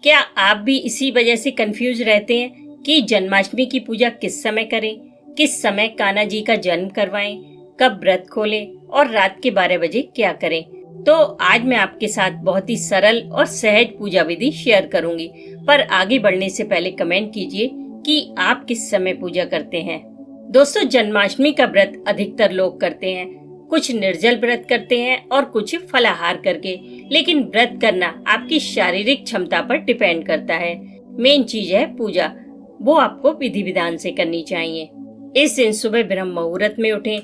क्या आप भी इसी वजह से कंफ्यूज रहते हैं कि जन्माष्टमी की पूजा किस समय करें, किस समय कान्हा जी का जन्म करवाएं, कब व्रत खोलें और रात के 12 बजे क्या करें? तो आज मैं आपके साथ बहुत ही सरल और सहज पूजा विधि शेयर करूंगी। पर आगे बढ़ने से पहले कमेंट कीजिए कि आप किस समय पूजा करते हैं। दोस्तों, जन्माष्टमी का व्रत अधिकतर लोग करते हैं। कुछ निर्जल व्रत करते हैं और कुछ फलाहार करके। लेकिन व्रत करना आपकी शारीरिक क्षमता पर डिपेंड करता है। मेन चीज है पूजा, वो आपको विधि विधान से करनी चाहिए। इस दिन सुबह ब्रह्म मुहूर्त में उठें,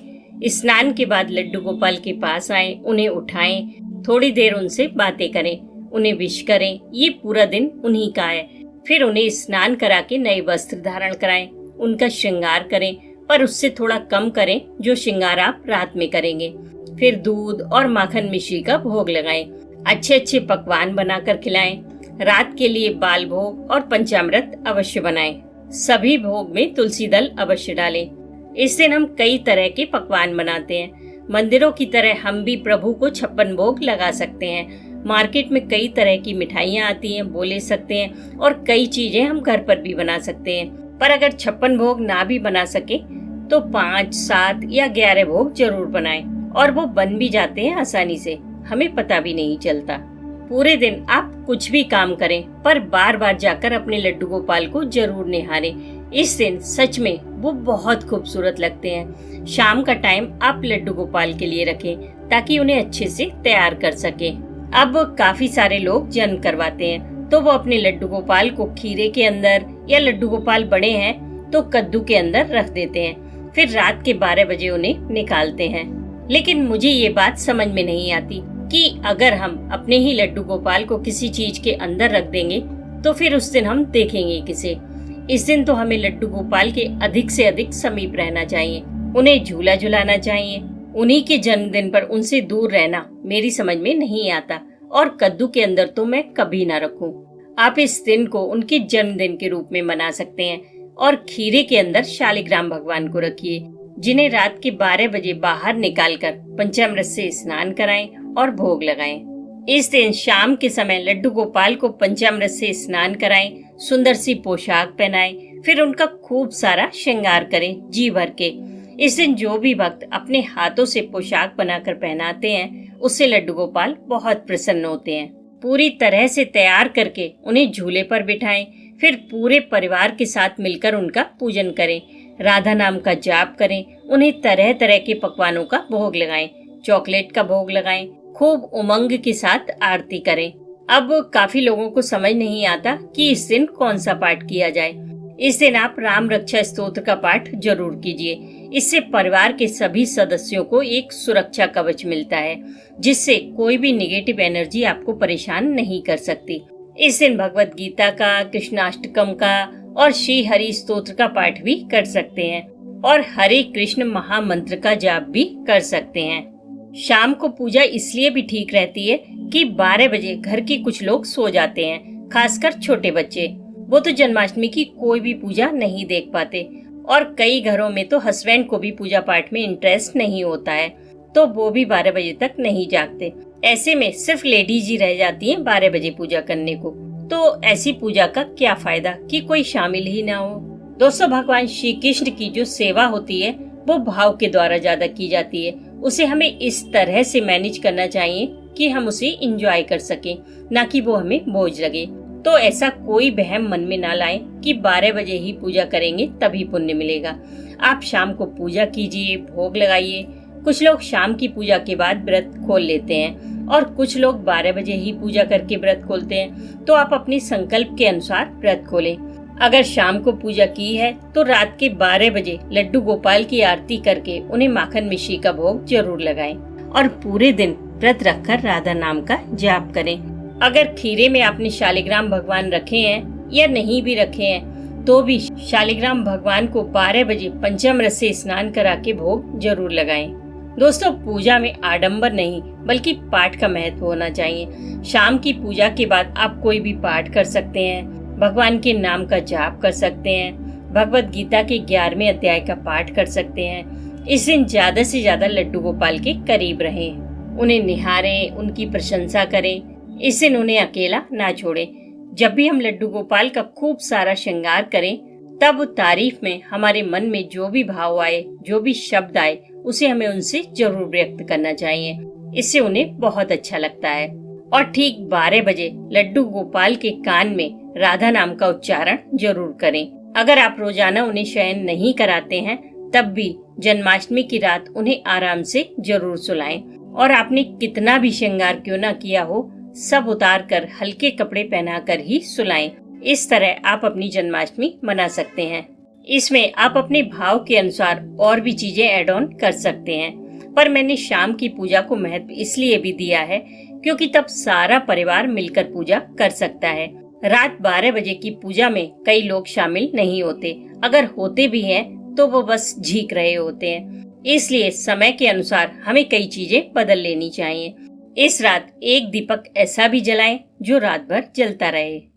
स्नान के बाद लड्डू गोपाल के पास आएं, उन्हें उठाएं, थोड़ी देर उनसे बातें करें, उन्हें विश करें। ये पूरा दिन उन्हीं का है। फिर उन्हें स्नान करा के नए वस्त्र धारण कराएं, उनका श्रृंगार करें, पर उससे थोड़ा कम करें जो श्रृंगार आप रात में करेंगे। फिर दूध और माखन मिश्री का भोग लगाएं, अच्छे अच्छे पकवान बनाकर खिलाएं। रात के लिए बाल भोग और पंचामृत अवश्य बनाएं। सभी भोग में तुलसी दल अवश्य डालें। इस दिन हम कई तरह के पकवान बनाते हैं। मंदिरों की तरह हम भी प्रभु को 56 भोग लगा सकते हैं। मार्केट में कई तरह की मिठाइयाँ आती हैं, वो ले सकते हैं और कई चीजें हम घर पर भी बना सकते हैं। पर अगर 56 भोग ना भी बना सके तो 5, 7 या 11 भोग जरूर बनाएं और वो बन भी जाते हैं आसानी से, हमें पता भी नहीं चलता। पूरे दिन आप कुछ भी काम करें पर बार बार जाकर अपने लड्डू गोपाल को जरूर निहारें। इस दिन सच में वो बहुत खूबसूरत लगते हैं। शाम का टाइम आप लड्डू गोपाल के लिए रखें ताकि उन्हें अच्छे से तैयार कर सके। अब काफी सारे लोग जन्म करवाते हैं तो वो अपने लड्डू गोपाल को खीरे के अंदर, या लड्डू गोपाल बड़े हैं तो कद्दू के अंदर रख देते हैं। फिर रात के 12 बजे उन्हें निकालते हैं। लेकिन मुझे ये बात समझ में नहीं आती कि अगर हम अपने ही लड्डू गोपाल को किसी चीज के अंदर रख देंगे तो फिर उस दिन हम देखेंगे किसे। इस दिन तो हमें लड्डू गोपाल के अधिक से अधिक समीप रहना चाहिए, उन्हें झूला झुलाना चाहिए। उन्हीं के जन्मदिन पर उनसे दूर रहना मेरी समझ में नहीं आता, और कद्दू के अंदर तो मैं कभी ना रखूं। आप इस दिन को उनके जन्मदिन के रूप में मना सकते हैं और खीरे के अंदर शालिग्राम भगवान को रखिए, जिन्हें रात के 12 बजे बाहर निकालकर पंचामृत से स्नान कराएं और भोग लगाएं। इस दिन शाम के समय लड्डू गोपाल को पंचामृत से स्नान कराएं, सुंदर सी पोशाक पहनाएं, फिर उनका खूब सारा श्रृंगार करें जी भर के। इस दिन जो भी भक्त अपने हाथों से पोशाक बनाकर पहनाते हैं उससे लड्डू गोपाल बहुत प्रसन्न होते हैं। पूरी तरह से तैयार करके उन्हें झूले पर बिठाएं, फिर पूरे परिवार के साथ मिलकर उनका पूजन करें, राधा नाम का जाप करें, उन्हें तरह तरह के पकवानों का भोग लगाएं, चॉकलेट का भोग लगाएं, खूब उमंग के साथ आरती करें। अब काफी लोगों को समझ नहीं आता कि इस दिन कौन सा पाठ किया जाए। इस दिन आप राम रक्षा स्तोत्र का पाठ जरूर कीजिए। इससे परिवार के सभी सदस्यों को एक सुरक्षा कवच मिलता है, जिससे कोई भी नेगेटिव एनर्जी आपको परेशान नहीं कर सकती। इस दिन भगवत गीता का, कृष्णाष्टकम का और श्री हरि स्तोत्र का पाठ भी कर सकते हैं और हरे कृष्ण महामंत्र का जाप भी कर सकते हैं। शाम को पूजा इसलिए भी ठीक रहती है कि 12 बजे घर के कुछ लोग सो जाते हैं, खासकर छोटे बच्चे। वो तो जन्माष्टमी की कोई भी पूजा नहीं देख पाते और कई घरों में तो हस्बैंड को भी पूजा पाठ में इंटरेस्ट नहीं होता है, तो वो भी 12 बजे तक नहीं जागते। ऐसे में सिर्फ लेडीज ही रह जाती हैं 12 बजे पूजा करने को। तो ऐसी पूजा का क्या फायदा कि कोई शामिल ही ना हो। दोस्तों, भगवान श्री कृष्ण की जो सेवा होती है वो भाव के द्वारा ज्यादा की जाती है। उसे हमें इस तरह से मैनेज करना चाहिए कि हम उसे एंजॉय कर सकें, ना कि वो हमें बोझ लगे। तो ऐसा कोई वहम मन में ना लाएं कि 12 बजे ही पूजा करेंगे तभी पुण्य मिलेगा। आप शाम को पूजा कीजिए, भोग लगाइए। कुछ लोग शाम की पूजा के बाद व्रत खोल लेते हैं और कुछ लोग 12 बजे ही पूजा करके व्रत खोलते हैं। तो आप अपने संकल्प के अनुसार व्रत खोलें। अगर शाम को पूजा की है तो रात के 12 बजे लड्डू गोपाल की आरती करके उन्हें माखन मिश्री का भोग जरूर लगाएं और पूरे दिन व्रत रखकर राधा नाम का जाप करें। अगर खीरे में आपने शालिग्राम भगवान रखे हैं या नहीं भी रखे हैं तो भी शालिग्राम भगवान को 12 बजे पंचामृत से स्नान करा के भोग जरूर लगाएं। दोस्तों, पूजा में आडंबर नहीं बल्कि पाठ का महत्व होना चाहिए। शाम की पूजा के बाद आप कोई भी पाठ कर सकते हैं, भगवान के नाम का जाप कर सकते हैं, भगवत गीता के 11वें अध्याय का पाठ कर सकते हैं। इस दिन ज्यादा से ज्यादा लड्डू गोपाल के करीब रहें, उन्हें निहारें, उनकी प्रशंसा करें। इस दिन उन्हें अकेला ना छोड़ें। जब भी हम लड्डू गोपाल का खूब सारा श्रृंगार करें, तब तारीफ में हमारे मन में जो भी भाव आए, जो भी शब्द आए, उसे हमें उनसे जरूर व्यक्त करना चाहिए। इससे उन्हें बहुत अच्छा लगता है। और ठीक 12 बजे लड्डू गोपाल के कान में राधा नाम का उच्चारण जरूर करें। अगर आप रोजाना उन्हें शयन नहीं कराते हैं, तब भी जन्माष्टमी की रात उन्हें आराम से जरूर सुलाएं। और आपने कितना भी श्रृंगार क्यों ना किया हो, सब उतार कर हल्के कपड़े पहनाकर ही सुलाएं। इस तरह आप अपनी जन्माष्टमी मना सकते हैं। इसमें आप अपने भाव के अनुसार और भी चीजें ऐड ऑन कर सकते हैं, पर मैंने शाम की पूजा को महत्व इसलिए भी दिया है क्योंकि तब सारा परिवार मिलकर पूजा कर सकता है। रात 12 बजे की पूजा में कई लोग शामिल नहीं होते, अगर होते भी हैं तो वो बस झीक रहे होते हैं। इसलिए समय के अनुसार हमें कई चीजें बदल लेनी चाहिए। इस रात एक दीपक ऐसा भी जलाएं जो रात भर जलता रहे।